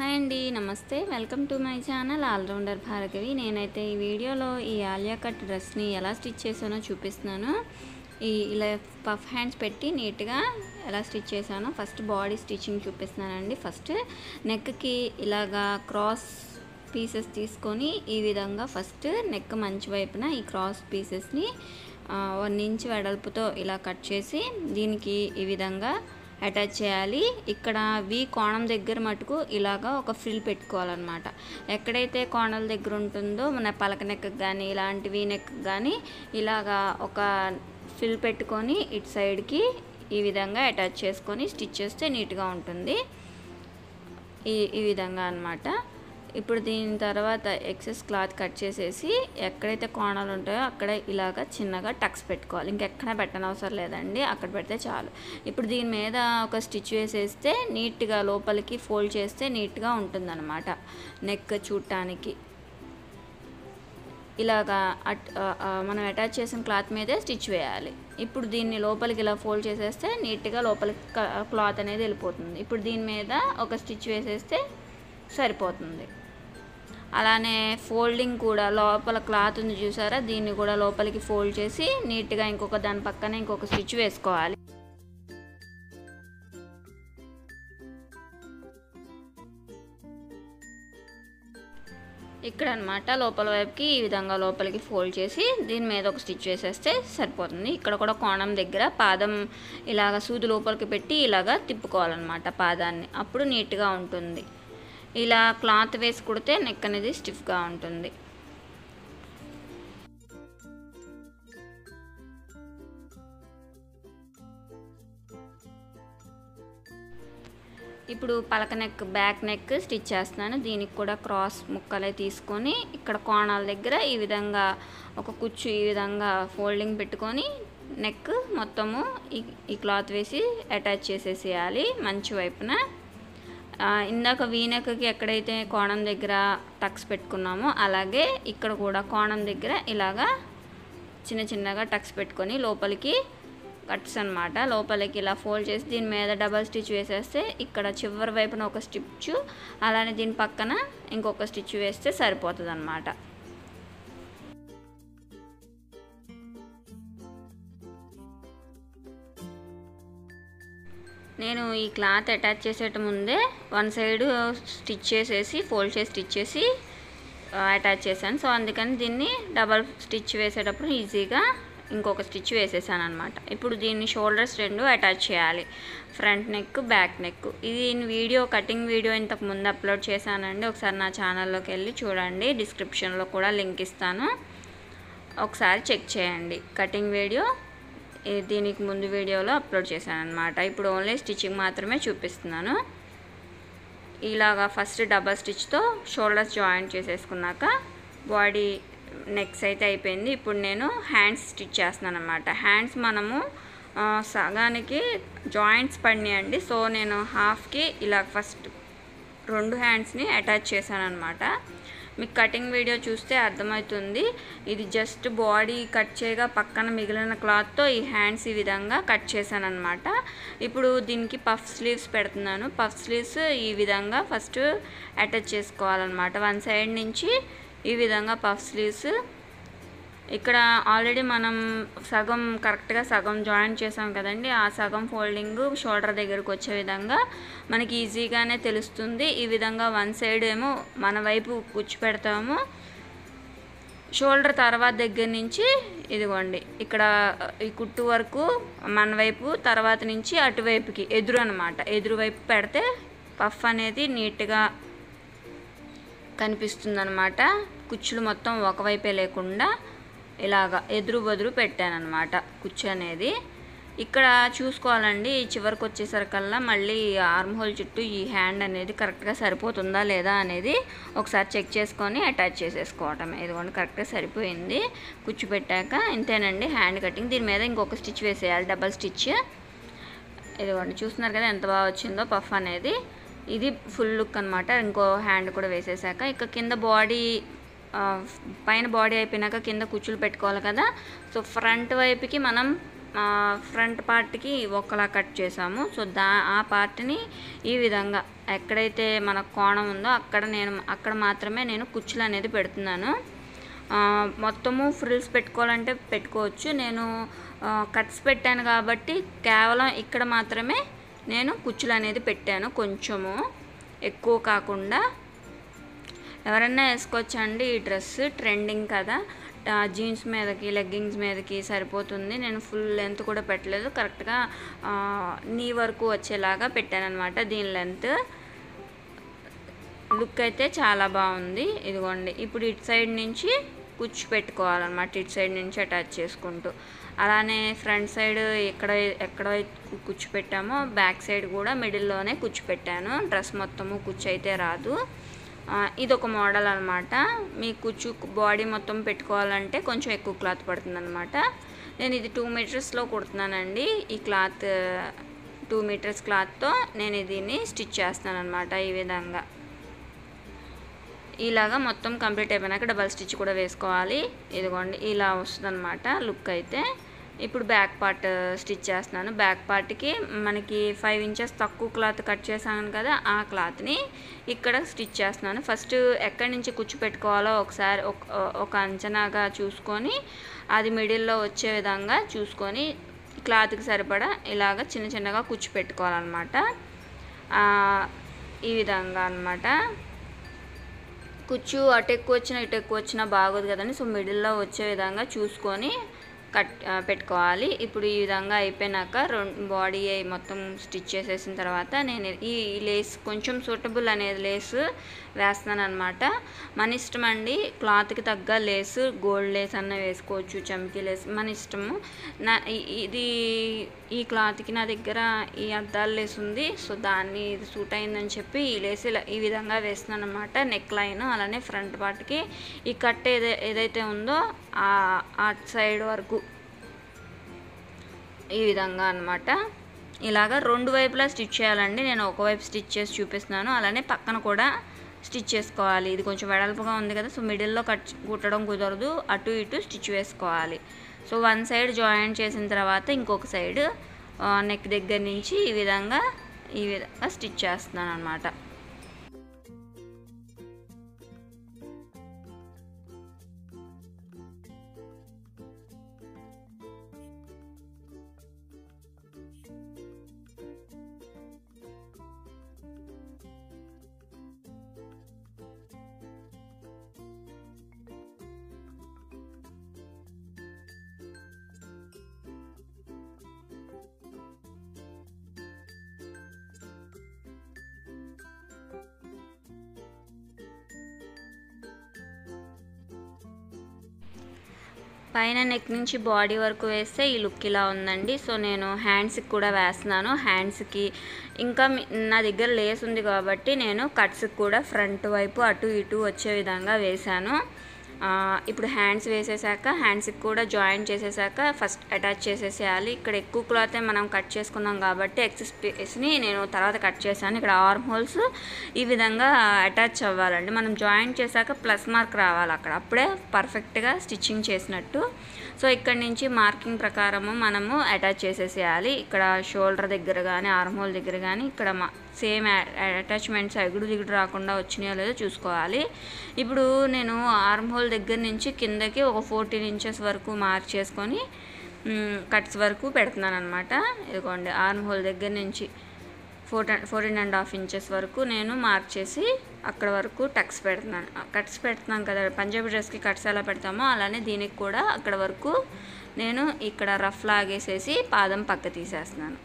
Hi అండి, నమస్తే. Welcome to my channel allrounder Bhargavi. నేనైతే ఈ వీడియోలో ఈ ఆలియా కట్ డ్రెస్ని ఎలా స్టిచ్ చేశానో చూపిస్తున్నాను. ఇలా పఫ్ హ్యాండ్స్ పెట్టి నీట్గా ఎలా స్టిచ్ చేశానో ఫస్ట్ బాడీ స్టిచ్చింగ్ చూపిస్తున్నానండి. ఫస్ట్ నెక్కి ఇలాగా క్రాస్ పీసెస్ తీసుకొని ఈ విధంగా ఫస్ట్ నెక్ మంచి వైపున ఈ క్రాస్ పీసెస్ని 1 ఇంచ్ వెడల్పుతో ఇలా కట్ చేసి దీనికి ఈ విధంగా అటాచ్ చేయాలి. ఇక్కడ కోణం దగ్గర మటుకు ఇలాగా ఒక ఫ్రిల్ పెట్టుకోవాలన్నమాట. ఎక్కడైతే కోణాల దగ్గర ఉంటుందో మన పలక నెక్ కానీ ఇలాంటి నెక్ కానీ ఇలాగా ఒక ఫ్రిల్ పెట్టుకొని ఇటు సైడ్కి ఈ విధంగా అటాచ్ చేసుకొని స్టిచ్ చేస్తే నీట్గా ఉంటుంది. ఈ విధంగా అన్నమాట. ఇప్పుడు దీని తర్వాత ఎక్సెస్ క్లాత్ కట్ చేసేసి ఎక్కడైతే కోణాలు ఉంటాయో అక్కడ ఇలాగ చిన్నగా టక్స్ పెట్టుకోవాలి. ఇంకెక్కడ పెట్టనవసరం లేదండి, అక్కడ పెడితే చాలు. ఇప్పుడు దీని మీద ఒక స్టిచ్ వేసేస్తే నీట్గా లోపలికి ఫోల్డ్ చేస్తే నీట్గా ఉంటుందన్నమాట. నెక్ చూడటానికి ఇలాగా మనం అటాచ్ చేసిన క్లాత్ మీదే స్టిచ్ వేయాలి. ఇప్పుడు దీన్ని లోపలికి ఇలా ఫోల్డ్ చేసేస్తే నీట్గా లోపలికి క్లాత్ అనేది వెళ్ళిపోతుంది. ఇప్పుడు దీని మీద ఒక స్టిచ్ వేసేస్తే సరిపోతుంది. అలానే ఫోల్డింగ్ కూడా లోపల క్లాత్ ఉంది చూసారా, దీన్ని కూడా లోపలికి ఫోల్డ్ చేసి నీట్గా దాని పక్కన ఇంకొక స్టిచ్ వేసుకోవాలి. ఇక్కడ అన్నమాట లోపల వైపుకి ఈ విధంగా లోపలికి ఫోల్డ్ చేసి దీని మీద ఒక స్టిచ్ వేసేస్తే సరిపోతుంది. ఇక్కడ కూడా కోణం దగ్గర పాదం ఇలాగ సూది లోపలికి పెట్టి ఇలాగా తిప్పుకోవాలన్నమాట పాదాన్ని, అప్పుడు నీట్గా ఉంటుంది. ఇలా క్లాత్ వేసి కుడితే నెక్ అనేది స్టిఫ్గా ఉంటుంది. ఇప్పుడు పలక నెక్ బ్యాక్ నెక్ స్టిచ్ చేస్తున్నాను. దీనికి కూడా క్రాస్ ముక్కలే తీసుకొని ఇక్కడ కోణాల దగ్గర ఈ విధంగా ఒక కుచ్చు ఈ విధంగా ఫోల్డింగ్ పెట్టుకొని నెక్ మొత్తము ఈ క్లాత్ వేసి అటాచ్ చేసేసేయాలి మంచి వైపున. ఇందాక వీనెక్కి ఎక్కడైతే కోణం దగ్గర టక్స్ పెట్టుకున్నామో అలాగే ఇక్కడ కూడా కోణం దగ్గర ఇలాగా చిన్నగా టక్స్ పెట్టుకొని లోపలికి కట్స్ అన్నమాట. లోపలికి ఇలా ఫోల్డ్ చేసి దీని మీద డబల్ స్టిచ్ వేసేస్తే ఇక్కడ చివరి వైపున ఒక స్టిచ్, అలానే దీని పక్కన ఇంకొక స్టిచ్ వేస్తే సరిపోతుంది అన్నమాట. నేను ఈ క్లాత్ అటాచ్ చేసేట ముందే 1 సైడ్ స్టిచ్ చేసేసి ఫోల్డ్ చేసి స్టిచ్ చేసి అటాచ్ చేశాను. సో అందుకని దీన్ని డబల్ స్టిచ్ వేసేటప్పుడు ఈజీగా ఇంకొక స్టిచ్ వేసేసాను అనమాట. ఇప్పుడు దీన్ని షోల్డర్స్ 2 అటాచ్ చేయాలి, ఫ్రంట్ నెక్ బ్యాక్ నెక్. ఇది వీడియో కటింగ్ వీడియో ఇంతకు ముందు అప్లోడ్ చేశానండి, ఒకసారి నా ఛానల్లోకి వెళ్ళి చూడండి. డిస్క్రిప్షన్లో కూడా లింక్ ఇస్తాను, ఒకసారి చెక్ చేయండి. కటింగ్ వీడియో దీనికి ముందు వీడియోలో అప్లోడ్ చేశాను అనమాట. ఇప్పుడు ఓన్లీ స్టిచ్చింగ్ మాత్రమే చూపిస్తున్నాను. ఇలాగా ఫస్ట్ డబల్ స్టిచ్తో షోల్డర్స్ జాయింట్ చేసేసుకున్నాక బాడీ నెక్స్ అయితే అయిపోయింది. ఇప్పుడు నేను హ్యాండ్స్ స్టిచ్ చేస్తున్నాను అనమాట. హ్యాండ్స్ మనము సగానికి జాయింట్స్ పడినాయండి. సో నేను హాఫ్కి ఇలా ఫస్ట్ 2 హ్యాండ్స్ని అటాచ్ చేశాను అనమాట. మీకు కటింగ్ వీడియో చూస్తే అర్థమవుతుంది. ఇది జస్ట్ బాడీ కట్ చేయగా పక్కన మిగిలిన క్లాత్తో ఈ హ్యాండ్స్ ఈ విధంగా కట్ చేశాను అనమాట. ఇప్పుడు దీనికి పఫ్ స్లీవ్స్ పెడుతున్నాను. పఫ్ స్లీవ్స్ ఈ విధంగా ఫస్ట్ అటాచ్ చేసుకోవాలన్నమాట. 1 సైడ్ నుంచి ఈ విధంగా పఫ్ స్లీవ్స్. ఇక్కడ ఆల్రెడీ మనం కరెక్ట్గా సగం జాయిన్ చేసాం కదండి, ఆ సగం ఫోల్డింగ్ షోల్డర్ దగ్గరకు వచ్చే విధంగా మనకి ఈజీగానే తెలుస్తుంది. ఈ విధంగా 1 సైడ్ ఏమో మన వైపు కుచ్చు పెడతాము, షోల్డర్ తర్వాత దగ్గర నుంచి ఇదిగోండి ఇక్కడ ఈ కుట్టు వరకు మన వైపు, తర్వాత నుంచి అటువైపుకి ఎదురు అనమాట. ఎదురు వైపు పెడితే పఫ్ అనేది నీట్గా కనిపిస్తుంది అనమాట. కుచ్చులు మొత్తం ఒకవైపే లేకుండా ఇలాగా ఎదురు బదురు పెట్టానమాట కుచ్చు అనేది. ఇక్కడ చూసుకోవాలండి, చివరికి వచ్చేసరికల్లా మళ్ళీ ఆర్మ్ హోల్ చుట్టూ ఈ హ్యాండ్ అనేది కరెక్ట్గా సరిపోతుందా లేదా అనేది ఒకసారి చెక్ చేసుకొని అటాచ్ చేసేసుకోవటం. ఇదిగోండి కరెక్ట్గా సరిపోయింది కుచ్చు పెట్టాక. ఇంతేనండి హ్యాండ్ కటింగ్. దీని మీద ఇంకొక స్టిచ్ వేసేయాలి, డబల్ స్టిచ్. ఇదిగోండి చూస్తున్నారు కదా ఎంత బాగా వచ్చిందో పఫ్ అనేది. ఇది ఫుల్ లుక్ అనమాట. ఇంకో హ్యాండ్ కూడా వేసేసాక ఇక కింద బాడీ పైన బాడీ అయిపోయినాక కింద కుచ్చులు పెట్టుకోవాలి కదా. సో ఫ్రంట్ వైపుకి మనం ఫ్రంట్ పార్ట్కి ఒకలా కట్ చేసాము. సో ఆ పార్ట్ని ఈ విధంగా ఎక్కడైతే మన కోణం ఉందో అక్కడ మాత్రమే నేను కుచ్చులు అనేది పెడుతున్నాను. మొత్తము ఫ్రిల్స్ పెట్టుకోవాలంటే పెట్టుకోవచ్చు. నేను కట్స్ పెట్టాను కాబట్టి కేవలం ఇక్కడ మాత్రమే నేను కుచ్చులు అనేది పెట్టాను, కొంచెము ఎక్కువ కాకుండా. ఎవరైనా వేసుకోవచ్చండి ఈ డ్రెస్, ట్రెండింగ్ కదా, జీన్స్ మీదకి లెగ్గింగ్స్ మీదకి సరిపోతుంది. నేను ఫుల్ లెంత్ కూడా పెట్టలేదు, కరెక్ట్గా నీ వరకు వచ్చేలాగా పెట్టాను అనమాట. దీని లెంత్ లుక్ అయితే చాలా బాగుంది. ఇదిగోండి, ఇప్పుడు ఇటు సైడ్ నుంచి కుచ్చు పెట్టుకోవాలన్నమాట, ఇటు సైడ్ నుంచి అటాచ్ చేసుకుంటూ. అలానే ఫ్రంట్ సైడ్ ఎక్కడ కుచ్చు పెట్టామో బ్యాక్ సైడ్ కూడా మిడిల్లోనే కుచ్చు పెట్టాను. డ్రెస్ మొత్తము కుచ్చు అయితే రాదు. ఇదొక మోడల్ అనమాట. మీ కుచ్చు బాడీ మొత్తం పెట్టుకోవాలంటే కొంచెం ఎక్కువ క్లాత్ పడుతుంది అనమాట. నేను ఇది 2 మీటర్స్లో కుడుతున్నానండి. ఈ క్లాత్ 2 మీటర్స్ క్లాత్తో నేను దీన్ని స్టిచ్ చేస్తాను అనమాట. ఈ విధంగా ఇలాగా మొత్తం కంప్లీట్ అయిపోయినాక డబల్ స్టిచ్ కూడా వేసుకోవాలి. ఇదిగోండి, ఇలా వస్తుంది అనమాట లుక్ అయితే. ఇప్పుడు బ్యాక్ పార్ట్ స్టిచ్ చేస్తున్నాను. బ్యాక్ పార్ట్కి మనకి 5 ఇంచెస్ తక్కువ క్లాత్ కట్ చేశాను కదా, ఆ క్లాత్ని ఇక్కడ స్టిచ్ చేస్తున్నాను. ఫస్ట్ ఎక్కడి నుంచి కుచ్చు పెట్టుకోవాలో ఒకసారి ఒక అంచనాగా చూసుకొని, అది మిడిల్లో వచ్చే విధంగా చూసుకొని క్లాత్కి సరిపడా ఇలాగ చిన్న చిన్నగా కుచ్చు పెట్టుకోవాలన్నమాట. ఈ విధంగా అన్నమాట. కుచ్చు అటు ఎక్కువ వచ్చినా ఇటు ఎక్కువ వచ్చినా బాగోదు కదండి. సో మిడిల్లో వచ్చే విధంగా చూసుకొని పెట్టుకోవాలి. ఇప్పుడు ఈ విధంగా అయిపోయినాక బాడీ మొత్తం స్టిచ్ చేసేసిన తర్వాత నేను ఈ లేస్ కొంచెం సూటబుల్ అనేది లేస్ వేస్తున్నాను అనమాట. మన ఇష్టం అండి, క్లాత్కి తగ్గ లేస్, గోల్డ్ లేస్ అన్న వేసుకోవచ్చు, చమ్కీ లేస్ మన ఇష్టము. ఈ క్లాత్కి నా దగ్గర ఈ అద్దాల లేస్ ఉంది. సో దాన్ని ఇది సూట్ అయిందని చెప్పి ఈ లేస్ ఈ విధంగా వేస్తున్నాను అనమాట. నెక్ లైన్ అలానే ఫ్రంట్ పార్ట్కి ఈ కట్ ఏదైతే ఉందో ఆ సైడ్ వరకు ఈ విధంగా అనమాట. ఇలాగా 2 వైపులా స్టిచ్ చేయాలండి. నేను ఒకవైపు స్టిచ్ చేసి చూపిస్తున్నాను, అలానే పక్కన కూడా స్టిచ్ చేసుకోవాలి. ఇది కొంచెం వెడల్పుగా ఉంది కదా, సో మిడిల్లో కుట్టడం కుదరదు, అటు ఇటు స్టిచ్ వేసుకోవాలి. సో 1 సైడ్ జాయిన్ చేసిన తర్వాత ఇంకొక సైడ్ నెక్ దగ్గర నుంచి ఈ విధంగా స్టిచ్ చేస్తున్నాను అనమాట. పైన నెక్ నుంచి బాడీ వరకు వేస్తే ఈ లుక్ ఇలా ఉందండి. సో నేను హ్యాండ్స్కి కూడా వేస్తున్నాను. హ్యాండ్స్కి ఇంకా నా దగ్గర లేస్ ఉంది కాబట్టి నేను కట్స్కి కూడా ఫ్రంట్ వైపు అటు ఇటు వచ్చే విధంగా వేశాను. ఇప్పుడు హ్యాండ్స్ వేసేసాక హ్యాండ్స్కి కూడా జాయిన్ చేసేసాక ఫస్ట్ అటాచ్ చేసేసేయాలి. ఇక్కడ ఎక్కువ క్లాతే మనం కట్ చేసుకున్నాం కాబట్టి ఎక్సెస్ పీస్ని నేను తర్వాత కట్ చేశాను. ఇక్కడ ఆర్మ్ హోల్స్ ఈ విధంగా అటాచ్ అవ్వాలండి. మనం జాయిన్ చేశాక ప్లస్ మార్క్ రావాలి అక్కడ, అప్పుడే పర్ఫెక్ట్గా స్టిచ్చింగ్ చేసినట్టు. సో ఇక్కడ నుంచి మార్కింగ్ ప్రకారము మనము అటాచ్ చేసేసేయాలి. ఇక్కడ షోల్డర్ దగ్గర కానీ ఆర్మ్ హోల్ దగ్గర కానీ ఇక్కడ సేమ్ అటాచ్మెంట్స్ ఎగుడు దిగుడు రాకుండా వచ్చినాయో లేదో చూసుకోవాలి. ఇప్పుడు నేను ఆర్మ్ హోల్ దగ్గర నుంచి కిందకి ఒక 14 ఇంచెస్ వరకు మార్క్ చేసుకొని కట్స్ వరకు పెడుతున్నాను అనమాట. ఇదిగోండి, ఆర్మ్ హోల్ దగ్గర నుంచి 14.5 ఇంచెస్ వరకు నేను మార్క్ చేసి అక్కడ వరకు కట్స్ పెడుతున్నాను కదా. పంజాబీ డ్రెస్కి కట్స్ ఎలా పెడతామో అలానే దీనికి కూడా అక్కడ వరకు నేను ఇక్కడ రఫ్ లాగేసేసి పాదం పక్క తీసేస్తున్నాను.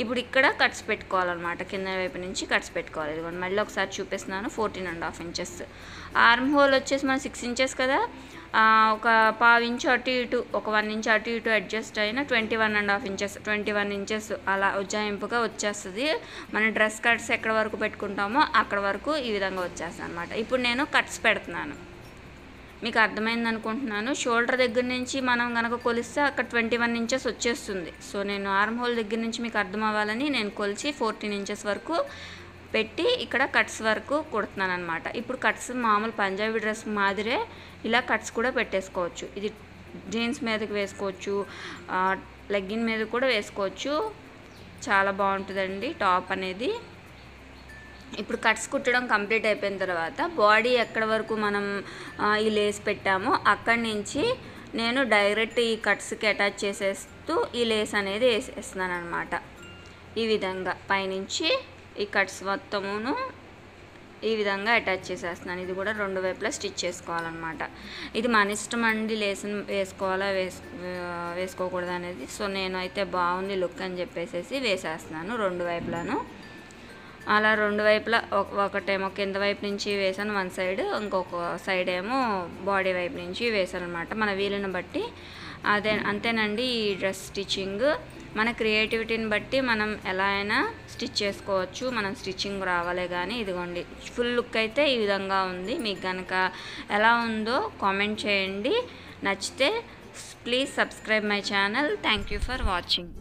ఇప్పుడు ఇక్కడ కట్స్ పెట్టుకోవాలన్నమాట, కింద వైపు నుంచి కట్స్ పెట్టుకోవాలి. ఇదిగోండి, మళ్ళీ ఒకసారి చూపిస్తున్నాను. 14.5 ఇంచెస్ ఆర్మ్ హోల్ వచ్చేసి మన 6 ఇంచెస్ కదా, ఒక 1/2 ఇంచు అటు ఇటు, ఒక 1 ఇంచ్ అటు ఇటు అడ్జస్ట్ అయిన 21.5 ఇంచెస్, 21 ఇంచెస్ అలా ఉజ్జాయింపుగా వచ్చేస్తుంది. మన డ్రెస్ కట్స్ ఎక్కడ వరకు పెట్టుకుంటామో అక్కడ వరకు ఈ విధంగా వచ్చేస్తుంది అనమాట. ఇప్పుడు నేను కట్స్ పెడుతున్నాను. మీకు అర్థమైంది అనుకుంటున్నాను. షోల్డర్ దగ్గర నుంచి మనం కనుక కొలిస్తే అక్కడ 21 ఇంచెస్ వచ్చేస్తుంది. సో నేను ఆర్మ్ హోల్ దగ్గర నుంచి మీకు అర్థం అవ్వాలని నేను కొలిచి 14 ఇంచెస్ వరకు పెట్టి ఇక్కడ కట్స్ వరకు కుడుతున్నాను అనమాట. ఇప్పుడు కట్స్ మామూలు పంజాబీ డ్రెస్ మాదిరే ఇలా కట్స్ కూడా పెట్టేసుకోవచ్చు. ఇది జీన్స్ మీదకి వేసుకోవచ్చు, లెగ్గిన్ మీద కూడా వేసుకోవచ్చు, చాలా బాగుంటుందండి టాప్ అనేది. ఇప్పుడు కట్స్ కుట్టడం కంప్లీట్ అయిపోయిన తర్వాత బాడీ ఎక్కడి వరకు మనం ఈ లేస్ పెట్టామో అక్కడి నుంచి నేను డైరెక్ట్ ఈ కట్స్కి అటాచ్ చేసేస్తూ ఈ లేస్ అనేది వేసేస్తున్నాను అనమాట. ఈ విధంగా పైనుంచి ఈ కట్స్ మొత్తమును ఈ విధంగా అటాచ్ చేసేస్తున్నాను. ఇది కూడా 2 వైపులా స్టిచ్ చేసుకోవాలన్నమాట. ఇది మన ఇష్టం అండి, లేస్ని వేసుకోవాలా వేసుకోకూడదు అనేది. సో నేనైతే బాగుంది లుక్ అని చెప్పేసి వేసేస్తున్నాను 2 వైపులాను. అలా 2 వైపులా ఒకటేమో కింద వైపు నుంచి వేసాను 1 సైడ్, ఇంకొక సైడ్ ఏమో బాడీ వైపు నుంచి వేసాను అనమాట, మన వీలుని బట్టి. అంతేనండి ఈ డ్రెస్ స్టిచ్చింగ్. మన క్రియేటివిటీని బట్టి మనం ఎలా అయినా స్టిచ్ చేసుకోవచ్చు, మనం స్టిచ్చింగ్ రావాలే కానీ. ఇదిగోండి ఫుల్ లుక్ అయితే ఈ విధంగా ఉంది. మీకు కనుక ఎలా ఉందో కామెంట్ చేయండి. నచ్చితే please subscribe my channel. Thank you for watching.